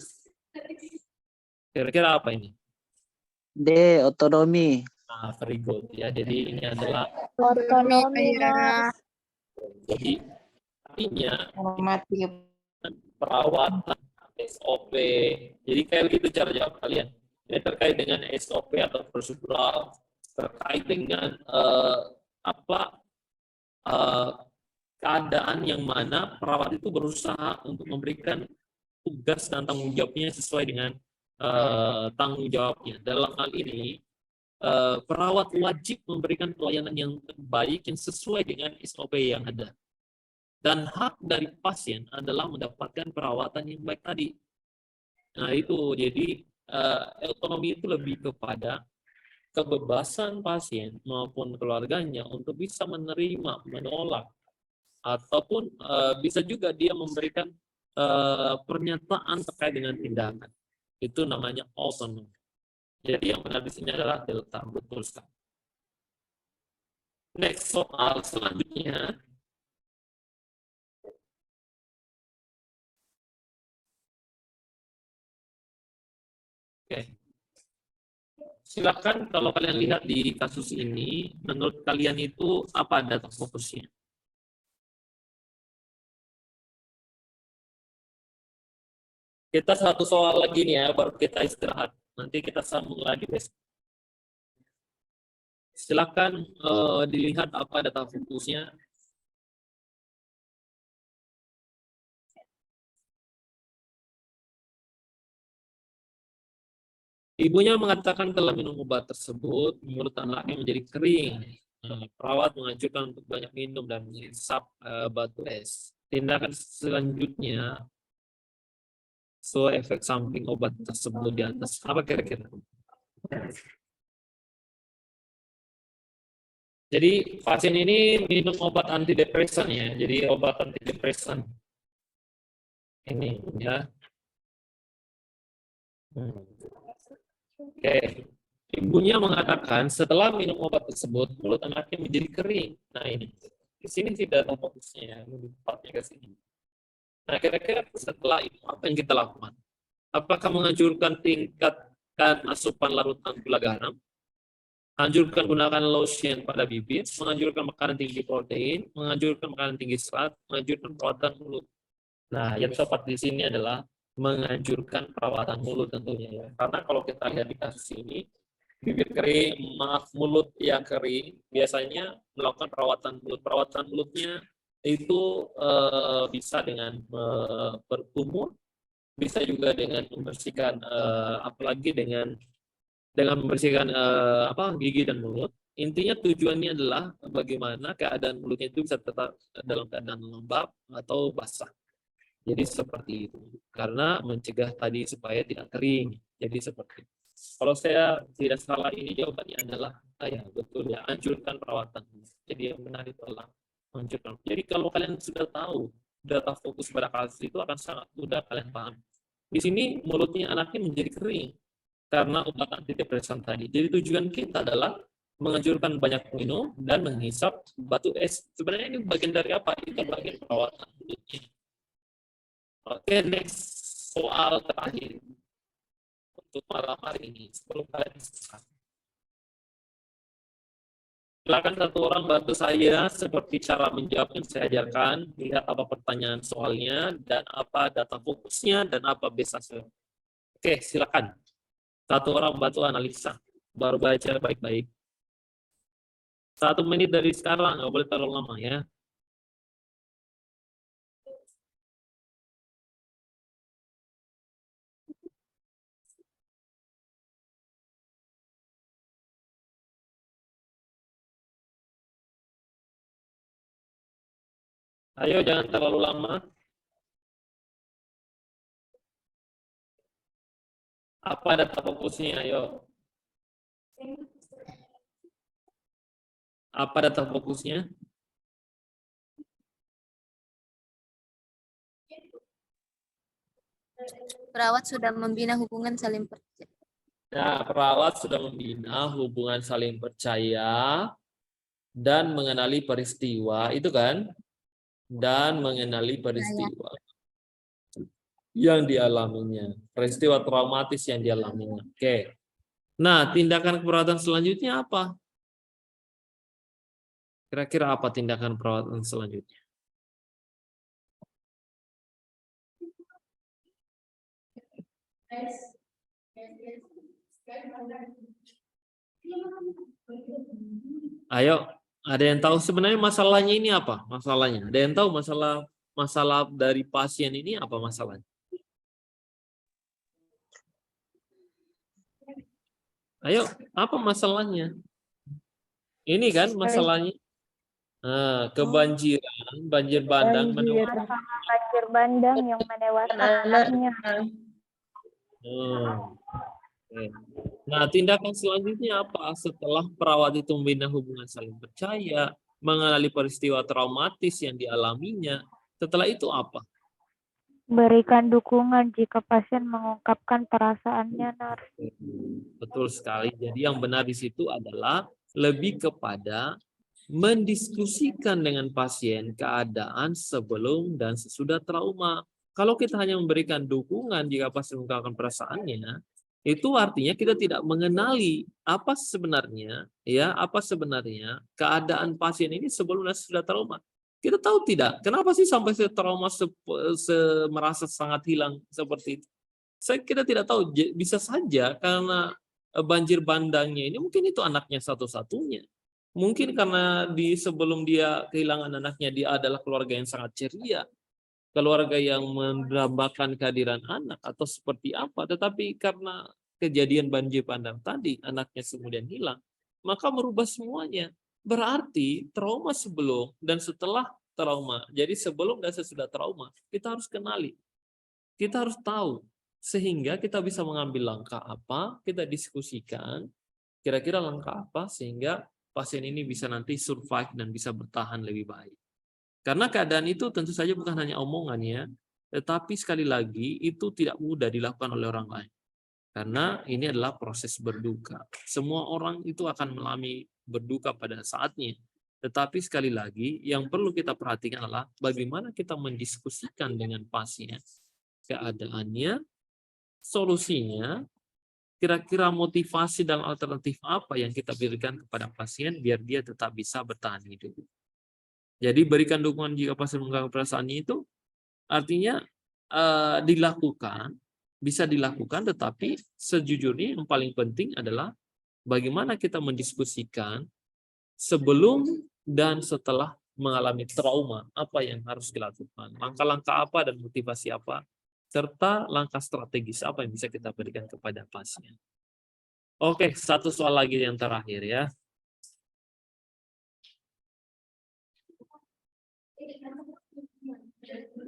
Kira-kira apa ini? D, otonomi. Nah, very good ya. Jadi ini adalah Otonomi ya. jadi artinya Normatif. perawatan SOP. Jadi kayak begitu cara jawab kalian. Ini terkait dengan SOP atau prosedural, terkait dengan keadaan yang mana perawat itu berusaha untuk memberikan tugas dan tanggung jawabnya sesuai dengan tanggung jawabnya. Dalam hal ini perawat wajib memberikan pelayanan yang terbaik yang sesuai dengan SOP yang ada. Dan hak dari pasien adalah mendapatkan perawatan yang baik tadi. Nah itu, jadi otonomi itu lebih kepada kebebasan pasien maupun keluarganya untuk bisa menerima, menolak ataupun bisa juga dia memberikan pernyataan terkait dengan tindakan. Itu namanya autonom. Jadi yang benar di sini adalah delta, betul sekali. Next soal selanjutnya. Oke. Silakan kalau kalian lihat di kasus ini, menurut kalian itu apa data fokusnya? Kita satu soal lagi nih ya, baru kita istirahat. Nanti kita sambung lagi besok. Silakan dilihat apa data fokusnya. Ibunya mengatakan telah minum obat tersebut, mulut anaknya menjadi kering. Perawat menganjurkan untuk banyak minum dan menghisap batu es. Tindakan selanjutnya, efek samping obat tersebut di atas. Apa kira-kira? Jadi pasien ini minum obat antidepresan ya. Jadi obat antidepresan. Ini ya. Oke. Ibunya mengatakan setelah minum obat tersebut mulut anaknya menjadi kering. Nah ini di sini tidak ada fokusnya, lebih tepatnya ke sini. Nah kira-kira setelah itu apa yang kita lakukan? Apakah menganjurkan tingkatkan asupan larutan gula garam? Anjurkan gunakan lotion pada bibir, menganjurkan makanan tinggi protein, menganjurkan makanan tinggi serat, menganjurkan perawatan mulut. Nah yang tepat di sini adalah menganjurkan perawatan mulut tentunya ya. Karena kalau kita lihat di kasus ini, bibir kering, mulut yang kering, biasanya melakukan perawatan mulut. Perawatan mulutnya itu bisa dengan berkumur, bisa juga dengan membersihkan, apalagi dengan membersihkan gigi dan mulut. Intinya tujuannya adalah bagaimana keadaan mulutnya itu bisa tetap dalam keadaan lembab atau basah. Jadi seperti itu. Karena mencegah tadi supaya tidak kering. Jadi seperti itu. Kalau saya tidak salah ini jawabannya adalah ya betul ya, anjurkan perawatan. Jadi yang benar itu adalah anjurkan. Jadi kalau kalian sudah tahu data fokus pada kasus itu akan sangat mudah kalian paham. Di sini mulutnya anaknya menjadi kering karena obat antidepresan tadi. Jadi tujuan kita adalah menganjurkan banyak minum dan menghisap batu es. Sebenarnya ini bagian dari apa? Itu bagian perawatan mulutnya. Oke, next soal terakhir untuk malam hari ini sebelum kalian istirahat. Silakan satu orang bantu saya seperti cara menjawab yang saya ajarkan. Lihat apa pertanyaan soalnya dan apa data fokusnya dan apa basisnya. Oke, silakan. Satu orang bantu analisa. Baru baca baik-baik. 1 menit dari sekarang, nggak boleh terlalu lama ya. Ayo jangan terlalu lama. Apa data fokusnya? Ayo. Apa data fokusnya? Perawat sudah membina hubungan saling percaya. Nah, perawat sudah membina hubungan saling percaya dan mengenali peristiwa, itu kan? Dan mengenali peristiwa yang dialaminya, peristiwa traumatis yang dialaminya. Oke. Nah, tindakan perawatan selanjutnya apa? Kira-kira apa tindakan perawatan selanjutnya? Ayo, ada yang tahu sebenarnya masalahnya ini apa? Masalahnya. Ada yang tahu masalah dari pasien ini apa masalahnya? Ayo, apa masalahnya? Ini kan masalahnya. Nah, kebanjiran, banjir bandang, Banjir bandang yang menewaskan anaknya. Oke. Nah, tindakan selanjutnya apa setelah perawat itu membina hubungan saling percaya, mengenali peristiwa traumatis yang dialaminya. Setelah itu apa? Berikan dukungan jika pasien mengungkapkan perasaannya, Nars. Betul sekali. Jadi yang benar di situ adalah lebih kepada mendiskusikan dengan pasien keadaan sebelum dan sesudah trauma. Kalau kita hanya memberikan dukungan jika pasien mengungkapkan perasaannya, itu artinya kita tidak mengenali apa sebenarnya keadaan pasien ini sebelum dan sesudah trauma. Kita tahu tidak, kenapa sih sampai trauma merasa sangat hilang seperti itu? Kita tidak tahu, bisa saja karena banjir bandangnya ini mungkin itu anaknya satu-satunya. Mungkin karena sebelum dia kehilangan anaknya, dia adalah keluarga yang sangat ceria, keluarga yang mendambakan kehadiran anak atau seperti apa. Tetapi karena kejadian banjir bandang tadi, anaknya kemudian hilang, maka merubah semuanya. Berarti trauma sebelum dan setelah trauma. Jadi sebelum dan sesudah trauma, kita harus kenali. Kita harus tahu. Sehingga kita bisa mengambil langkah apa, kita diskusikan, kira-kira langkah apa, sehingga pasien ini bisa nanti survive dan bisa bertahan lebih baik. Karena keadaan itu tentu saja bukan hanya omongannya, tetapi sekali lagi itu tidak mudah dilakukan oleh orang lain. Karena ini adalah proses berduka. Semua orang itu akan mengalami berduka pada saatnya. Tetapi sekali lagi yang perlu kita perhatikan adalah bagaimana kita mendiskusikan dengan pasien keadaannya, solusinya, kira-kira motivasi dan alternatif apa yang kita berikan kepada pasien biar dia tetap bisa bertahan hidup. Jadi berikan dukungan jika pasien mengungkapkan perasaannya itu artinya dilakukan, bisa dilakukan, tetapi sejujurnya yang paling penting adalah bagaimana kita mendiskusikan sebelum dan setelah mengalami trauma, apa yang harus dilakukan, langkah-langkah apa dan motivasi apa, serta langkah strategis apa yang bisa kita berikan kepada pasien. Oke, satu soal lagi yang terakhir ya.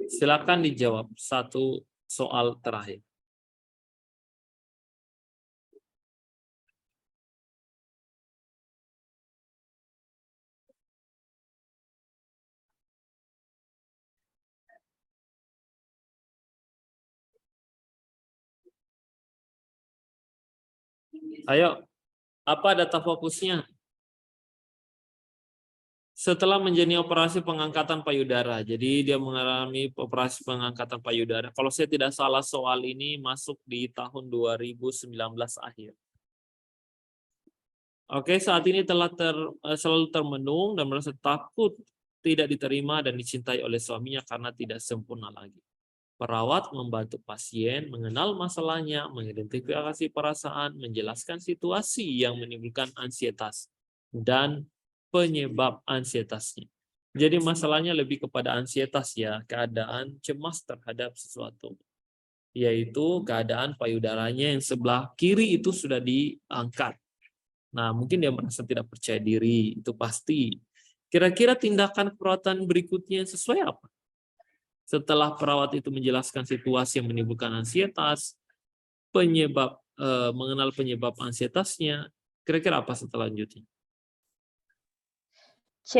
Silakan dijawab satu soal terakhir. Ayo, apa data fokusnya? Setelah menjalani operasi pengangkatan payudara, jadi dia mengalami operasi pengangkatan payudara. Kalau saya tidak salah soal ini masuk di tahun 2019 akhir. Oke, saat ini telah selalu termenung dan merasa takut tidak diterima dan dicintai oleh suaminya karena tidak sempurna lagi. Perawat membantu pasien mengenal masalahnya, mengidentifikasi perasaan, menjelaskan situasi yang menimbulkan ansietas dan penyebab ansietasnya. Jadi masalahnya lebih kepada ansietas ya, keadaan cemas terhadap sesuatu. Yaitu keadaan payudaranya yang sebelah kiri itu sudah diangkat. Nah, mungkin dia merasa tidak percaya diri, itu pasti. Kira-kira tindakan perawatan berikutnya sesuai apa? Setelah perawat itu menjelaskan situasi yang menimbulkan ansietas, mengenal penyebab ansietasnya, kira-kira apa selanjutnya? C.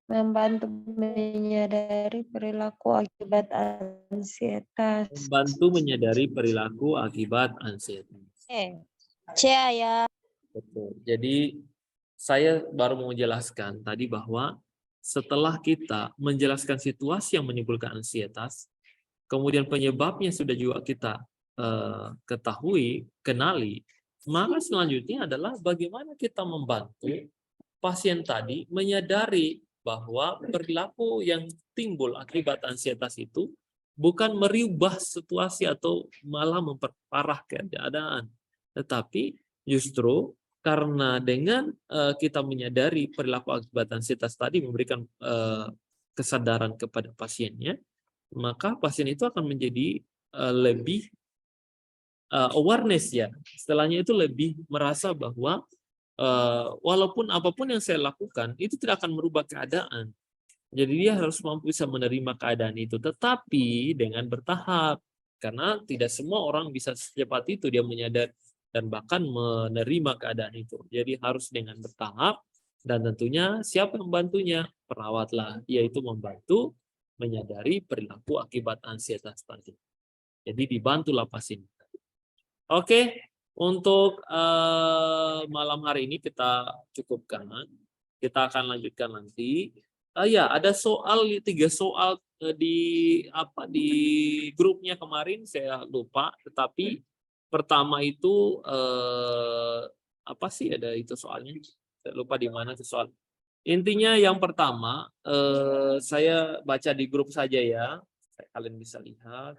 Membantu menyadari perilaku akibat ansietas. Membantu menyadari perilaku akibat ansietas. C ya. Betul. Jadi saya baru mau menjelaskan tadi bahwa setelah kita menjelaskan situasi yang menimbulkan ansietas, kemudian penyebabnya sudah juga kita ketahui, kenali, maka selanjutnya adalah bagaimana kita membantu pasien tadi menyadari bahwa perilaku yang timbul akibat ansietas itu bukan merubah situasi atau malah memperparah keadaan, tetapi justru karena dengan kita menyadari perilaku akibat ansietas tadi memberikan kesadaran kepada pasiennya, maka pasien itu akan menjadi lebih awareness ya. Setelahnya itu lebih merasa bahwa walaupun apapun yang saya lakukan itu tidak akan merubah keadaan. Jadi dia harus mampu bisa menerima keadaan itu, tetapi dengan bertahap. Karena tidak semua orang bisa secepat itu dia menyadari dan bahkan menerima keadaan itu. Jadi harus dengan bertahap, Dan tentunya siapa yang membantunya? Perawatlah, yaitu membantu menyadari perilaku akibat ansietas tadi. Jadi dibantulah pasien. Oke, untuk malam hari ini kita cukupkan. Kita akan lanjutkan nanti. Ya, ada 3 soal di grupnya kemarin saya lupa, tetapi pertama itu apa sih ada itu soalnya? Saya lupa di mana itu soal. Intinya yang pertama saya baca di grup saja ya. Kalian bisa lihat.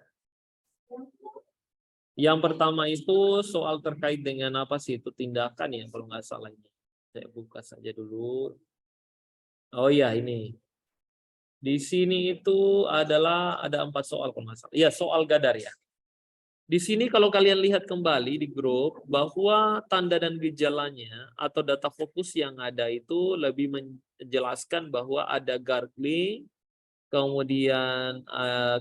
Yang pertama itu soal terkait dengan apa sih itu tindakan ya kalau nggak salah ini. Saya buka saja dulu. Oh ya ini. Di sini itu ada 4 soal kalau nggak salah. Iya soal gadar ya. Di sini kalau kalian lihat kembali di grup bahwa tanda dan gejalanya atau data fokus yang ada itu lebih menjelaskan bahwa ada gargling, kemudian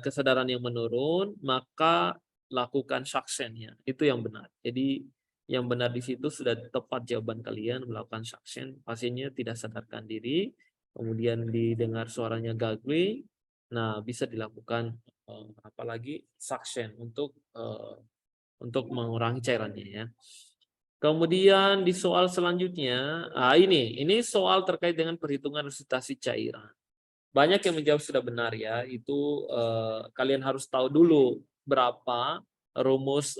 kesadaran yang menurun, maka lakukan suction-nya. Itu yang benar. Jadi yang benar di situ sudah tepat jawaban kalian melakukan suction. Pasiennya tidak sadarkan diri, kemudian didengar suaranya gargling. Nah, bisa dilakukan apalagi suction untuk mengurangi cairannya ya. Kemudian di soal selanjutnya, ini soal terkait dengan perhitungan resitasi cairan. Banyak yang menjawab sudah benar ya, itu kalian harus tahu dulu berapa rumus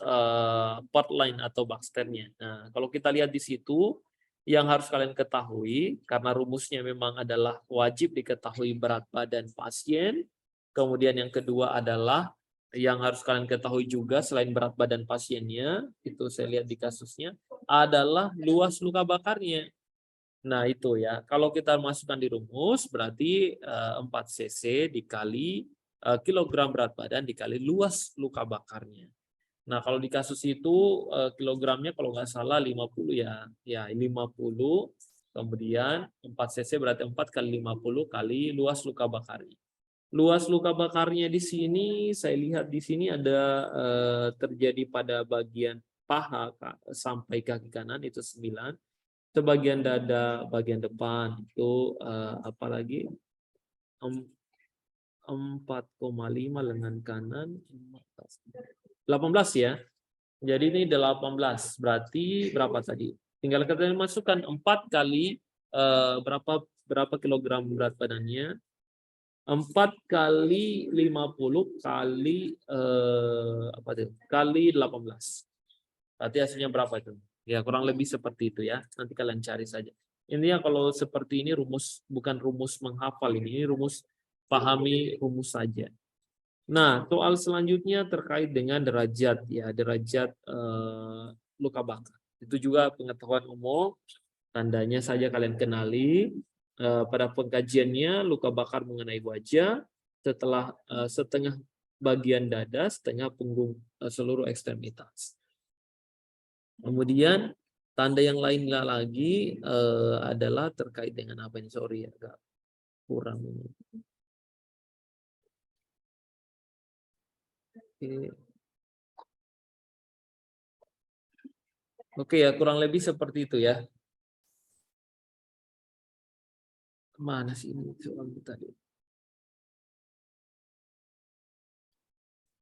Portline atau Baxter-nya. Nah, kalau kita lihat di situ, yang harus kalian ketahui, karena rumusnya memang adalah wajib diketahui berat badan pasien, kemudian yang kedua adalah yang harus kalian ketahui juga selain berat badan pasiennya, itu saya lihat di kasusnya, adalah luas luka bakarnya. Nah itu ya, kalau kita masukkan di rumus berarti 4 cc dikali kilogram berat badan dikali luas luka bakarnya. Nah kalau di kasus itu kilogramnya kalau nggak salah 50 ya 50, kemudian 4 cc berarti 4 kali 50 kali luas luka bakarnya. Luas luka bakarnya di sini saya lihat di sini ada terjadi pada bagian paha sampai kaki kanan itu 9. Sebagian dada bagian depan itu apalagi 4,5 lengan kanan 18 ya. Jadi ini 18 berarti berapa tadi? Tinggal kita masukkan 4 kali berapa kilogram berat badannya? 4 kali 50 kali kali 18. Berarti hasilnya berapa itu? Ya kurang lebih seperti itu ya. Nanti kalian cari saja. Intinya kalau seperti ini rumus bukan rumus menghafal ini rumus pahami rumus saja. Nah, soal selanjutnya terkait dengan derajat ya, derajat luka bakar. Itu juga pengetahuan umum, tandanya saja kalian kenali. Pada pengkajiannya luka bakar mengenai wajah, setelah setengah bagian dada, setengah punggung seluruh ekstremitas. Kemudian tanda yang lain lagi adalah terkait dengan apa ini, sorry agak kurang ini. Oke ya kurang lebih seperti itu ya. Mana sih ini soal tadi?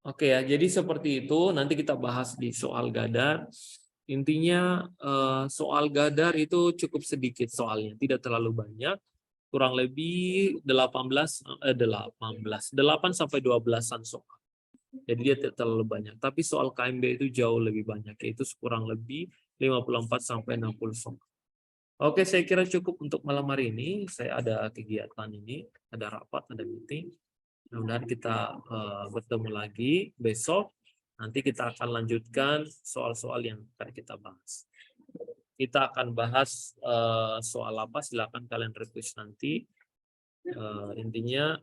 Oke ya, jadi seperti itu nanti kita bahas di soal gadar. Intinya soal gadar itu cukup sedikit soalnya, tidak terlalu banyak. Kurang lebih 8 sampai 12-an soal. Jadi dia tidak terlalu banyak. Tapi soal KMB itu jauh lebih banyak, yaitu kurang lebih 54 sampai 60 soal. Oke, saya kira cukup untuk malam hari ini. Saya ada kegiatan ini, ada rapat, ada meeting. Mudah-mudahan kita bertemu lagi besok. Nanti kita akan lanjutkan soal-soal yang akan kita bahas. Kita akan bahas soal apa, silakan kalian request nanti. Intinya